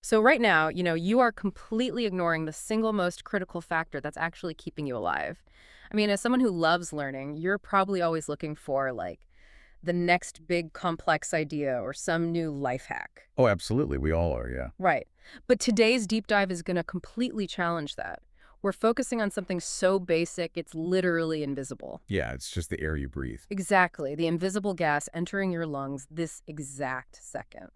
So right now, you are completely ignoring the single most critical factor that's actually keeping you alive. I mean, as someone who loves learning, you're probably always looking for, like, the next big complex idea or some new life hack. Oh, absolutely. We all are, yeah. Right. But today's deep dive is going to completely challenge that. We're focusing on something so basic, it's literally invisible. Yeah, it's just the air you breathe. Exactly, the invisible gas entering your lungs this exact second.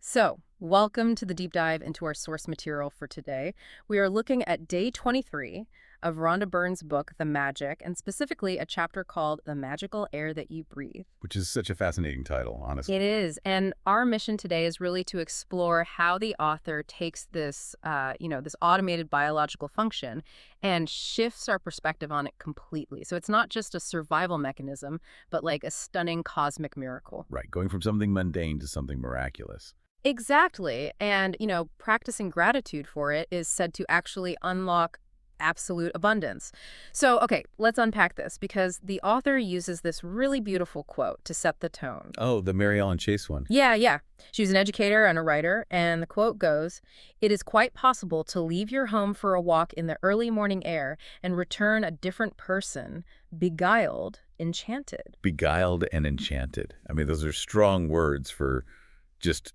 So, welcome to the deep dive into our source material for today. We are looking at day 23 of Rhonda Byrne's book, The Magic, and specifically a chapter called The Magical Air That You Breathe. Which is such a fascinating title, It honestly. is. And our mission today is really to explore how the author takes this, this automated biological function and shifts our perspective on it completely. So it's not just a survival mechanism, but like a stunning cosmic miracle. Right, going from something mundane to something miraculous. Exactly. And, practicing gratitude for it is said to actually unlock absolute abundance. So, okay, let's unpack this because the author uses this really beautiful quote to set the tone. Oh, the Mary Ellen Chase one. Yeah, yeah. She was an educator and a writer, and the quote goes, "It is quite possible to leave your home for a walk in the early morning air and return a different person, beguiled, enchanted." Beguiled and enchanted. I mean, those are strong words for just,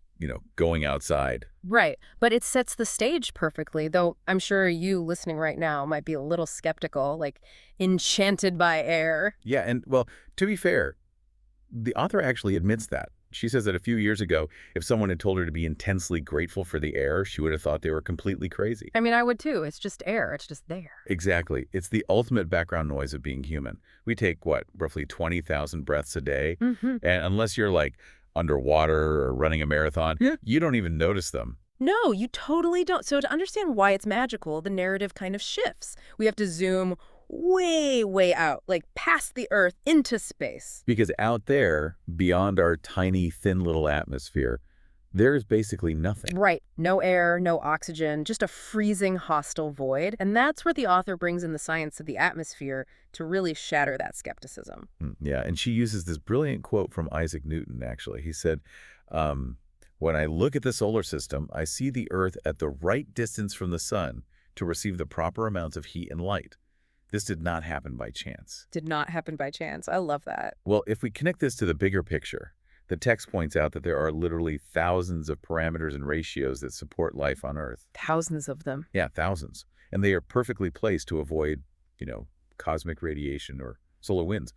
going outside. Right. But it sets the stage perfectly, though I'm sure you listening right now might be a little skeptical, like enchanted by air. Yeah, and well, to be fair, the author actually admits that. She says that a few years ago, if someone had told her to be intensely grateful for the air, she would have thought they were completely crazy. I mean, I would too. It's just air. It's just there. Exactly. It's the ultimate background noise of being human. We take, what, roughly 20,000 breaths a day? Hmm. And unless you're like underwater or running a marathon, Yeah. you don't even notice them. No, you totally don't. So to understand why it's magical, the narrative kind of shifts. We have to zoom way, way out, like past the Earth into space. Because out there, beyond our tiny, thin little atmosphere, there's basically nothing. Right. No air, no oxygen, just a freezing, hostile void. And that's where the author brings in the science of the atmosphere to really shatter that skepticism. Yeah, and she uses this brilliant quote from Isaac Newton, actually. He said, when I look at the solar system, I see the Earth at the right distance from the sun to receive the proper amounts of heat and light. This did not happen by chance. Did not happen by chance. I love that. Well, if we connect this to the bigger picture, the text points out that there are literally thousands of parameters and ratios that support life on Earth. Thousands of them. Yeah, thousands. And they are perfectly placed to avoid, cosmic radiation or solar winds.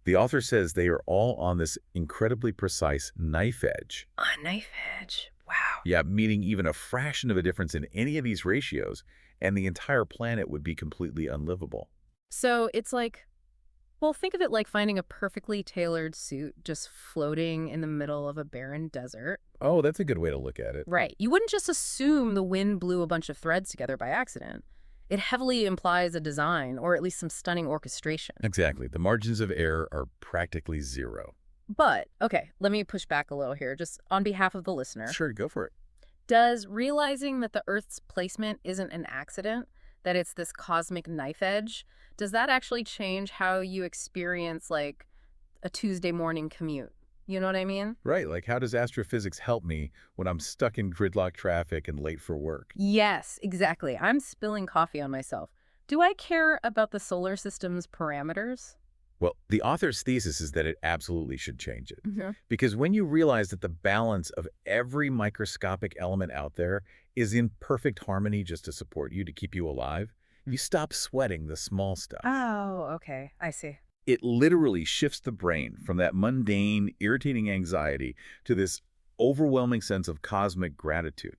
The author says they are all on this incredibly precise knife edge. A knife edge. Wow. Yeah, meaning even a fraction of a difference in any of these ratios, and the entire planet would be completely unlivable. So it's like, well, think of it like finding a perfectly tailored suit just floating in the middle of a barren desert. Oh, that's a good way to look at it. Right. You wouldn't just assume the wind blew a bunch of threads together by accident. It heavily implies a design, or at least some stunning orchestration. Exactly. The margins of error are practically zero. But, okay, let me push back a little here, just on behalf of the listener. Sure, go for it. Does realizing that the Earth's placement isn't an accident, that it's this cosmic knife edge, does that actually change how you experience, like, a Tuesday morning commute? You know what I mean? Right, like how does astrophysics help me when I'm stuck in gridlock traffic and late for work? Yes, exactly. I'm spilling coffee on myself. Do I care about the solar system's parameters? Well, the author's thesis is that it absolutely should change it. Hmm. Because when you realize that the balance of every microscopic element out there is in perfect harmony just to support you, to keep you alive, you stop sweating the small stuff. Oh, okay. I see. It literally shifts the brain from that mundane, irritating anxiety to this overwhelming sense of cosmic gratitude.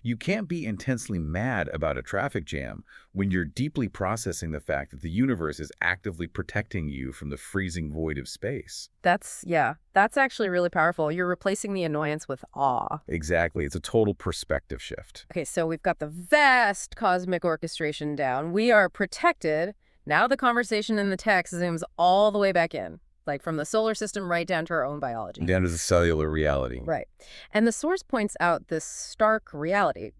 You can't be intensely mad about a traffic jam when you're deeply processing the fact that the universe is actively protecting you from the freezing void of space. That's actually really powerful. You're replacing the annoyance with awe. Exactly. It's a total perspective shift. Okay, so we've got the vast cosmic orchestration down. We are protected. Now the conversation in the text zooms all the way back in, like from the solar system right down to our own biology. Down to the cellular reality. Right. And the source points out this stark reality.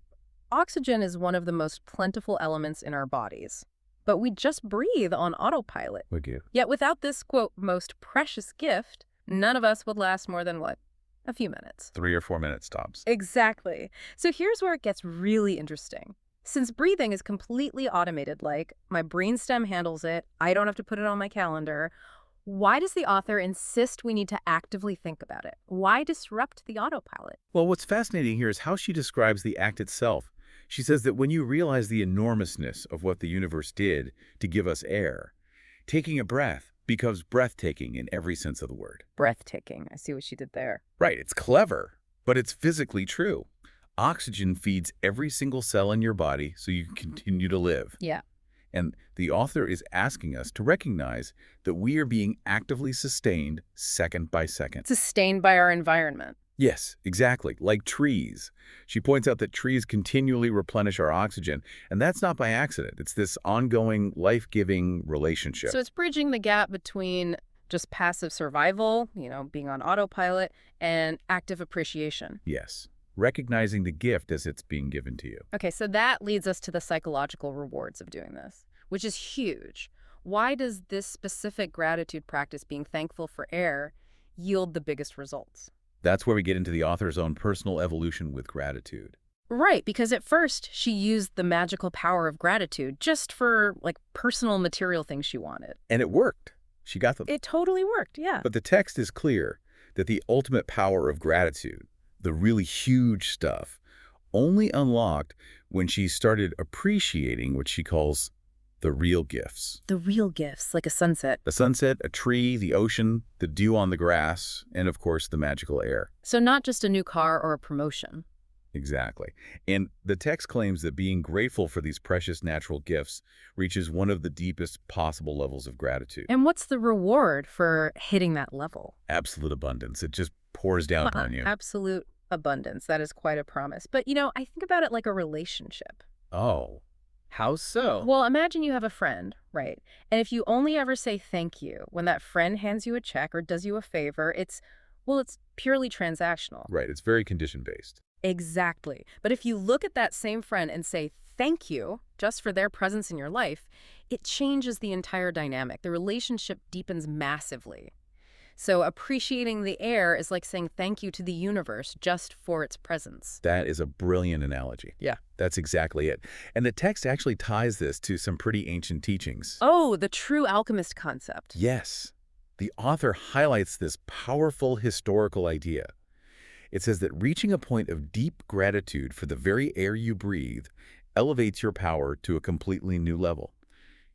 Oxygen is one of the most plentiful elements in our bodies, but we just breathe on autopilot. Would you? Yet without this, quote, most precious gift, none of us would last more than what? A few minutes. 3 or 4 minutes tops. Exactly. So here's where it gets really interesting. Since breathing is completely automated, like my brainstem handles it, I don't have to put it on my calendar, why does the author insist we need to actively think about it? Why disrupt the autopilot? Well, what's fascinating here is how she describes the act itself. She says that when you realize the enormousness of what the universe did to give us air, taking a breath becomes breathtaking in every sense of the word. Breathtaking. I see what she did there. Right, it's clever, but it's physically true. Oxygen feeds every single cell in your body so you can continue to live. Yeah. And the author is asking us to recognize that we are being actively sustained second by second. Sustained by our environment. Yes, exactly, like trees. She points out that trees continually replenish our oxygen, and that's not by accident. It's this ongoing, life-giving relationship. So it's bridging the gap between just passive survival, being on autopilot, and active appreciation. Yes, recognizing the gift as it's being given to you. Okay, so that leads us to the psychological rewards of doing this, which is huge. Why does this specific gratitude practice, being thankful for air, yield the biggest results? That's where we get into the author's own personal evolution with gratitude. Right, because at first she used the magical power of gratitude just for personal material things she wanted. And it worked. She got them. It totally worked, yeah. But the text is clear that the ultimate power of gratitude, the really huge stuff, only unlocked when she started appreciating what she calls the real gifts. The real gifts, like a sunset. The sunset, a tree, the ocean, the dew on the grass, and of course the magical air. So not just a new car or a promotion. Exactly. And the text claims that being grateful for these precious natural gifts reaches one of the deepest possible levels of gratitude. And what's the reward for hitting that level? Absolute abundance. It just pours down upon you. Absolute abundance. That is quite a promise. But, I think about it like a relationship. Oh, how so? Well, imagine you have a friend, right? And if you only ever say thank you when that friend hands you a check or does you a favor, it's purely transactional. Right. It's very condition-based. Exactly. But if you look at that same friend and say thank you just for their presence in your life, it changes the entire dynamic. The relationship deepens massively. So appreciating the air is like saying thank you to the universe just for its presence. That is a brilliant analogy. Yeah. That's exactly it. And the text actually ties this to some pretty ancient teachings. Oh, the true alchemist concept. Yes. The author highlights this powerful historical idea. It says that reaching a point of deep gratitude for the very air you breathe elevates your power to a completely new level.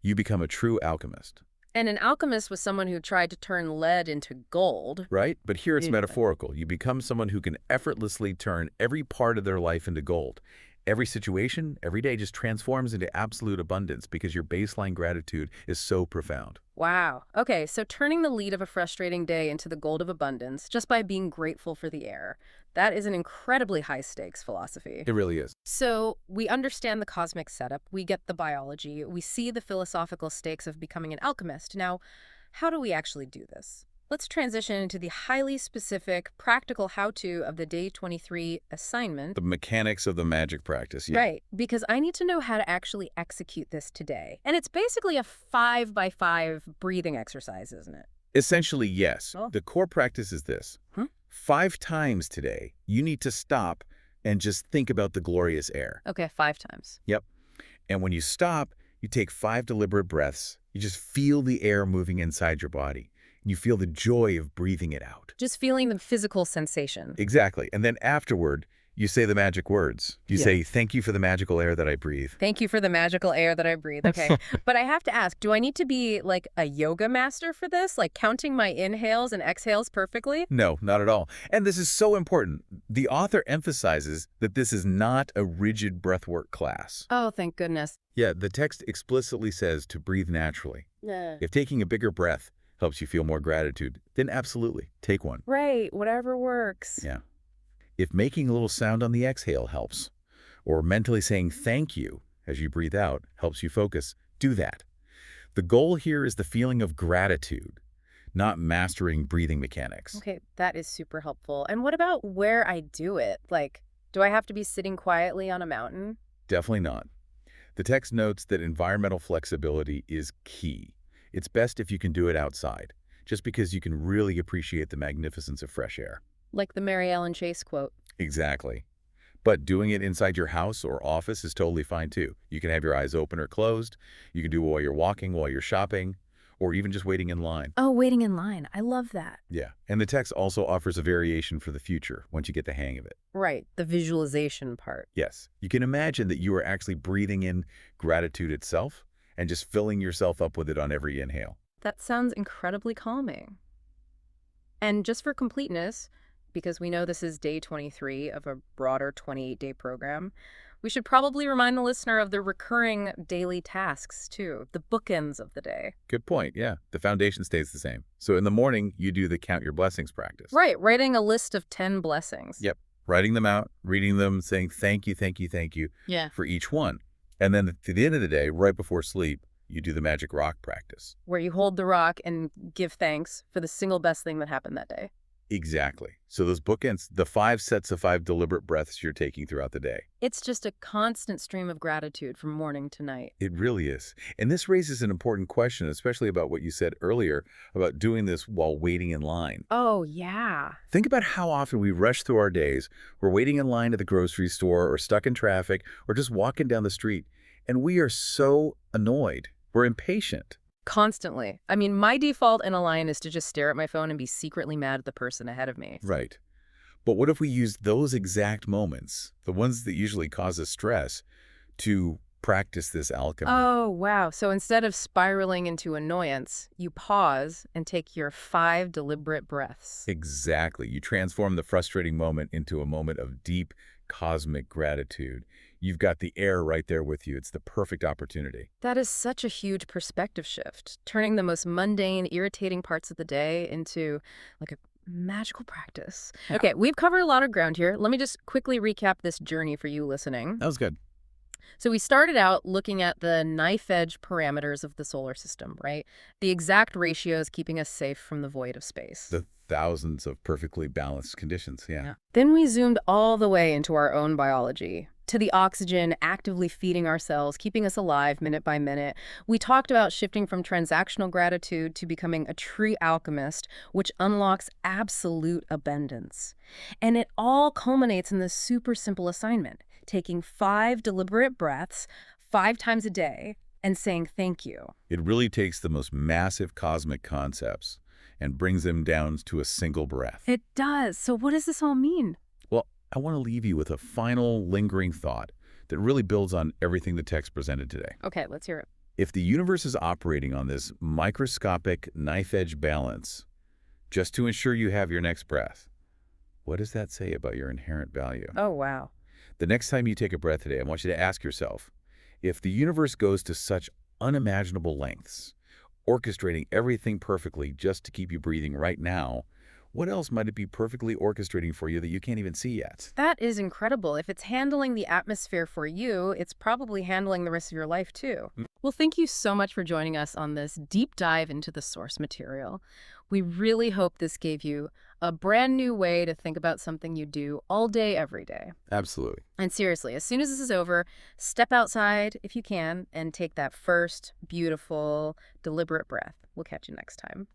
You become a true alchemist. And an alchemist was someone who tried to turn lead into gold. Right? But here it's Yeah. metaphorical. You become someone who can effortlessly turn every part of their life into gold. Every situation, every day just transforms into absolute abundance because your baseline gratitude is so profound. Wow. Okay, so turning the lead of a frustrating day into the gold of abundance just by being grateful for the air. That is an incredibly high-stakes philosophy. It really is. So we understand the cosmic setup, we get the biology, we see the philosophical stakes of becoming an alchemist. Now, how do we actually do this? Let's transition into the highly specific, practical how-to of the Day 23 assignment. The mechanics of the magic practice. Yeah. Right, because I need to know how to actually execute this today. And it's basically a 5x5 breathing exercise, isn't it? Essentially, yes. Oh. The core practice is this. 5 times today, you need to stop and just think about the glorious air. Okay, 5 times. Yep. And when you stop, you take 5 deliberate breaths. You just feel the air moving inside your body. You feel the joy of breathing it out. Just feeling the physical sensation. Exactly. And then afterward, you say the magic words. You say, thank you for the magical air that I breathe. Thank you for the magical air that I breathe. Okay. But I have to ask, do I need to be like a yoga master for this? Like counting my inhales and exhales perfectly? No, not at all. And this is so important. The author emphasizes that this is not a rigid breathwork class. Oh, thank goodness. Yeah, the text explicitly says to breathe naturally. Yeah. If taking a bigger breath helps you feel more gratitude, then absolutely, take one. Right, whatever works. Yeah. If making a little sound on the exhale helps, or mentally saying thank you as you breathe out helps you focus, do that. The goal here is the feeling of gratitude, not mastering breathing mechanics. Okay, that is super helpful. And what about where I do it? Like, do I have to be sitting quietly on a mountain? Definitely not. The text notes that environmental flexibility is key. It's best if you can do it outside, just because you can really appreciate the magnificence of fresh air. Like the Mary Ellen Chase quote. Exactly. But doing it inside your house or office is totally fine too. You can have your eyes open or closed. You can do it while you're walking, while you're shopping, or even just waiting in line. Oh, waiting in line. I love that. Yeah. And the text also offers a variation for the future once you get the hang of it. Right, the visualization part. Yes. You can imagine that you are actually breathing in gratitude itself and just filling yourself up with it on every inhale. That sounds incredibly calming. And just for completeness, because we know this is day 23 of a broader 28-day program, we should probably remind the listener of the recurring daily tasks, too, the bookends of the day. Good point. Yeah. The foundation stays the same. So in the morning, you do the count your blessings practice. Right, writing a list of 10 blessings. Yep. Writing them out, reading them, saying thank you, thank you, thank you Yeah. for each one. And then at the end of the day, right before sleep, you do the magic rock practice. Where you hold the rock and give thanks for the single best thing that happened that day. Exactly. So those bookends, the 5 sets of 5 deliberate breaths you're taking throughout the day. It's just a constant stream of gratitude from morning to night. It really is. And this raises an important question, especially about what you said earlier about doing this while waiting in line. Oh, yeah. Think about how often we rush through our days. We're waiting in line at the grocery store or stuck in traffic or just walking down the street. And we are so annoyed. We're impatient. Constantly. I mean, my default in a line is to just stare at my phone and be secretly mad at the person ahead of me. Right. But what if we used those exact moments, the ones that usually cause us stress, to practice this alchemy? Oh, wow. So instead of spiraling into annoyance, you pause and take your 5 deliberate breaths. Exactly. You transform the frustrating moment into a moment of deep cosmic gratitude. You've got the air right there with you. It's the perfect opportunity. That is such a huge perspective shift, turning the most mundane, irritating parts of the day into like a magical practice. Okay, we've covered a lot of ground here. Let me just quickly recap this journey for you listening. That was good. So we started out looking at the knife edge parameters of the solar system, right? The exact ratios keeping us safe from the void of space. The thousands of perfectly balanced conditions. Yeah. Then we zoomed all the way into our own biology, to the oxygen actively feeding our cells, keeping us alive minute by minute. We talked about shifting from transactional gratitude to becoming a true alchemist, which unlocks absolute abundance. And it all culminates in this super simple assignment, taking 5 deliberate breaths 5 times a day and saying thank you. It really takes the most massive cosmic concepts and brings them down to a single breath. It does. So what does this all mean? Well, I want to leave you with a final lingering thought that really builds on everything the text presented today. Okay, let's hear it. If the universe is operating on this microscopic knife-edge balance just to ensure you have your next breath, what does that say about your inherent value? Oh, wow. The next time you take a breath today, I want you to ask yourself, if the universe goes to such unimaginable lengths, orchestrating everything perfectly just to keep you breathing right now, what else might it be perfectly orchestrating for you that you can't even see yet? That is incredible. If it's handling the atmosphere for you, it's probably handling the rest of your life too. Well, thank you so much for joining us on this deep dive into the source material. We really hope this gave you a brand new way to think about something you do all day, every day. Absolutely. And seriously, as soon as this is over, step outside if you can and take that first beautiful, deliberate breath. We'll catch you next time.